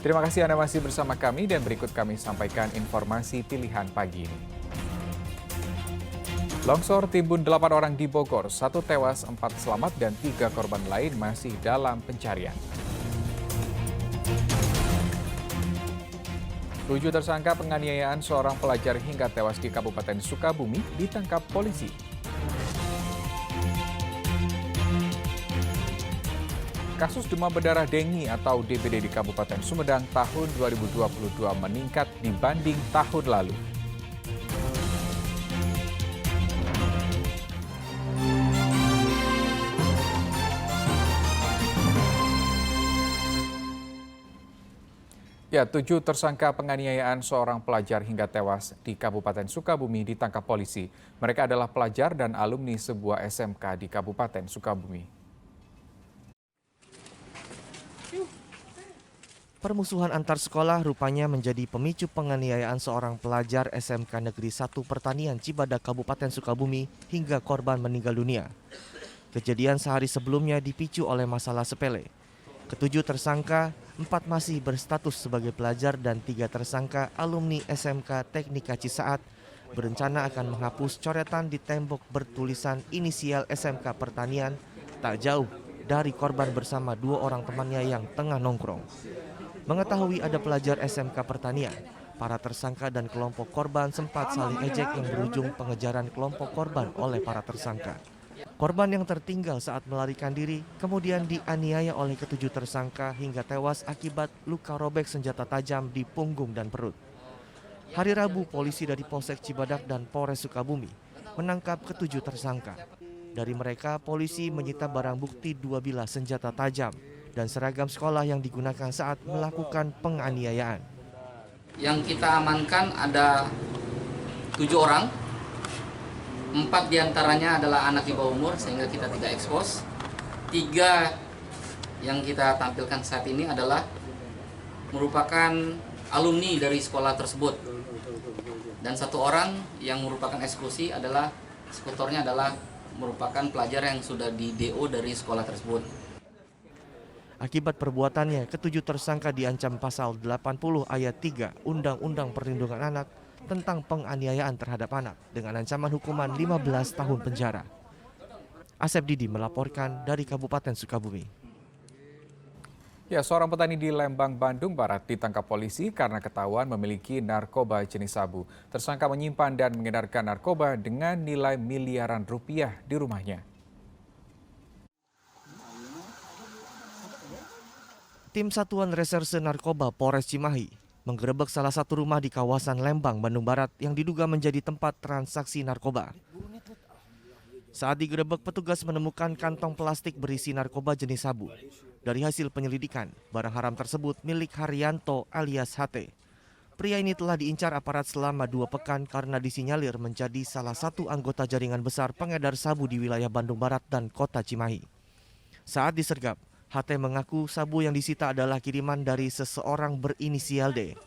Terima kasih Anda masih bersama kami dan berikut kami sampaikan informasi pilihan pagi ini. Longsor timbun 8 orang di Bogor, 1 tewas, 4 selamat dan 3 korban lain masih dalam pencarian. 7 tersangka penganiayaan seorang pelajar hingga tewas di Kabupaten Sukabumi ditangkap polisi. Kasus demam berdarah dengue atau DBD di Kabupaten Sumedang tahun 2022 meningkat dibanding tahun lalu. Ya, 7 tersangka penganiayaan seorang pelajar hingga tewas di Kabupaten Sukabumi ditangkap polisi. Mereka adalah pelajar dan alumni sebuah SMK di Kabupaten Sukabumi. Permusuhan antar sekolah rupanya menjadi pemicu penganiayaan seorang pelajar SMK Negeri 1 Pertanian Cibadak Kabupaten Sukabumi hingga korban meninggal dunia. Kejadian sehari sebelumnya dipicu oleh masalah sepele. Ketujuh tersangka, 4 masih berstatus sebagai pelajar dan 3 tersangka alumni SMK Teknika Cisaat berencana akan menghapus coretan di tembok bertulisan inisial SMK Pertanian tak jauh dari korban bersama 2 orang temannya yang tengah nongkrong. Mengetahui ada pelajar SMK Pertanian, para tersangka dan kelompok korban sempat saling ejek yang berujung pengejaran kelompok korban oleh para tersangka. Korban yang tertinggal saat melarikan diri kemudian dianiaya oleh ketujuh tersangka hingga tewas akibat luka robek senjata tajam di punggung dan perut. Hari Rabu, polisi dari Polsek Cibadak dan Polres Sukabumi menangkap ketujuh tersangka. Dari mereka, polisi menyita barang bukti 2 bilah senjata tajam dan seragam sekolah yang digunakan saat melakukan penganiayaan. Yang kita amankan ada 7 orang. 4 diantaranya adalah anak di bawah umur sehingga kita tidak ekspos. 3 yang kita tampilkan saat ini adalah merupakan alumni dari sekolah tersebut. Dan 1 orang yang merupakan eksekusi adalah eksekutornya adalah merupakan pelajar yang sudah di DO dari sekolah tersebut. Akibat perbuatannya, ketujuh tersangka diancam pasal 80 ayat 3 Undang-Undang Perlindungan Anak tentang penganiayaan terhadap anak dengan ancaman hukuman 15 tahun penjara. Asep Didi melaporkan dari Kabupaten Sukabumi. Ya, seorang petani di Lembang, Bandung Barat ditangkap polisi karena ketahuan memiliki narkoba jenis sabu. Tersangka menyimpan dan mengedarkan narkoba dengan nilai miliaran rupiah di rumahnya. Tim Satuan Reserse Narkoba Polres Cimahi menggerebek salah satu rumah di kawasan Lembang, Bandung Barat yang diduga menjadi tempat transaksi narkoba. Saat digerebek, petugas menemukan kantong plastik berisi narkoba jenis sabu. Dari hasil penyelidikan, barang haram tersebut milik Haryanto alias HT. Pria ini telah diincar aparat selama 2 pekan karena disinyalir menjadi salah satu anggota jaringan besar pengedar sabu di wilayah Bandung Barat dan kota Cimahi. Saat disergap, HT mengaku sabu yang disita adalah kiriman dari seseorang berinisial D.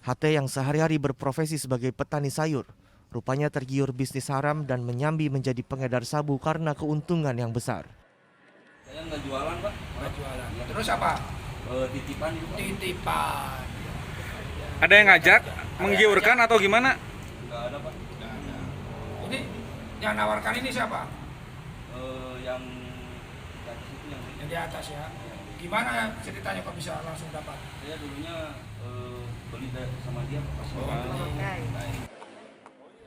HT yang sehari-hari berprofesi sebagai petani sayur, rupanya tergiur bisnis haram dan menyambi menjadi pengedar sabu karena keuntungan yang besar. Saya nggak jualan, Pak. Nggak jualan. Terus apa? Titipan gitu, Pak. Titipan. Ada yang ngajak, menggiurkan atau gimana? Nggak ada, Pak. Nggak ada. Ini yang nawarkan ini siapa? Yang di atas itu yang Yang di atas ya. Gimana ceritanya kok bisa langsung dapat? saya dulunya beli sama dia pas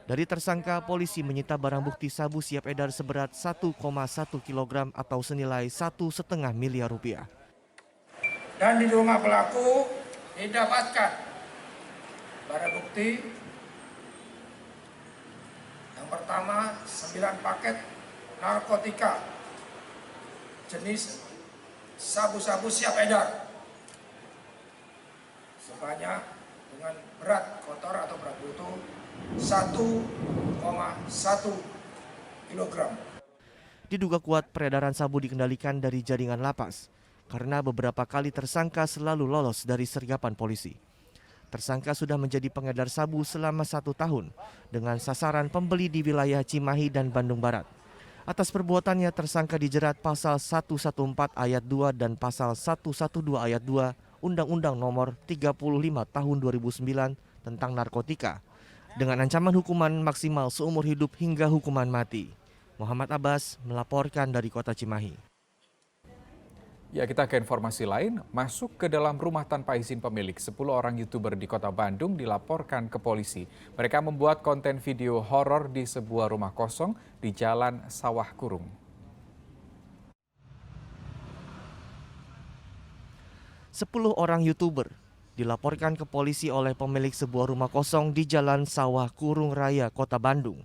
Dari tersangka, polisi menyita barang bukti sabu siap edar seberat 1,1 kg atau senilai 1,5 miliar rupiah. Dan di rumah pelaku didapatkan barang bukti yang pertama 9 paket narkotika jenis sabu-sabu siap edar sebanyak dengan berat kotor atau berat bruto 1,1 kilogram. Diduga kuat peredaran sabu dikendalikan dari jaringan lapas karena beberapa kali tersangka selalu lolos dari sergapan polisi. Tersangka sudah menjadi pengedar sabu selama 1 tahun dengan sasaran pembeli di wilayah Cimahi dan Bandung Barat. Atas perbuatannya tersangka dijerat pasal 114 ayat 2 dan pasal 112 ayat 2 Undang-Undang Nomor 35 Tahun 2009 tentang narkotika dengan ancaman hukuman maksimal seumur hidup hingga hukuman mati. Muhammad Abbas melaporkan dari Kota Cimahi. Ya, kita ke informasi lain. Masuk ke dalam rumah tanpa izin pemilik, 10 orang YouTuber di Kota Bandung dilaporkan ke polisi. Mereka membuat konten video horor di sebuah rumah kosong di Jalan Sawah Kurung. Sepuluh orang YouTuber dilaporkan ke polisi oleh pemilik sebuah rumah kosong di Jalan Sawah Kurung Raya, Kota Bandung.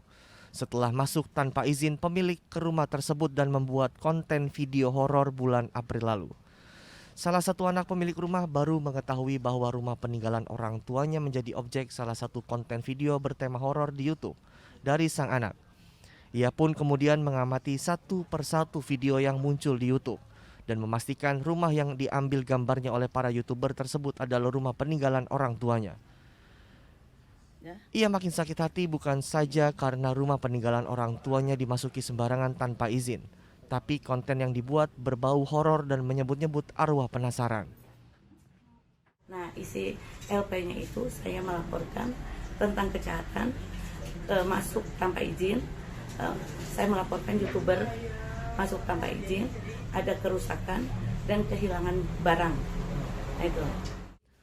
Setelah masuk tanpa izin pemilik ke rumah tersebut dan membuat konten video horor bulan April lalu. Salah satu anak pemilik rumah baru mengetahui bahwa rumah peninggalan orang tuanya menjadi objek salah satu konten video bertema horor di YouTube dari sang anak. Ia pun kemudian mengamati satu persatu video yang muncul di YouTube dan memastikan rumah yang diambil gambarnya oleh para YouTuber tersebut adalah rumah peninggalan orang tuanya. Ia makin sakit hati bukan saja karena rumah peninggalan orang tuanya dimasuki sembarangan tanpa izin, tapi konten yang dibuat berbau horor dan menyebut-nyebut arwah penasaran. Nah, isi LP-nya itu saya melaporkan tentang kejahatan masuk tanpa izin. Saya melaporkan YouTuber masuk tanpa izin, ada kerusakan dan kehilangan barang. Nah, itu.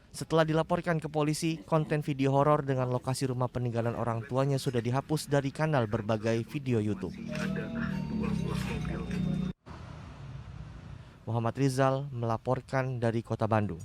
Setelah dilaporkan ke polisi, konten video horor dengan lokasi rumah peninggalan orang tuanya sudah dihapus dari kanal berbagai video YouTube. Muhammad Rizal melaporkan dari Kota Bandung.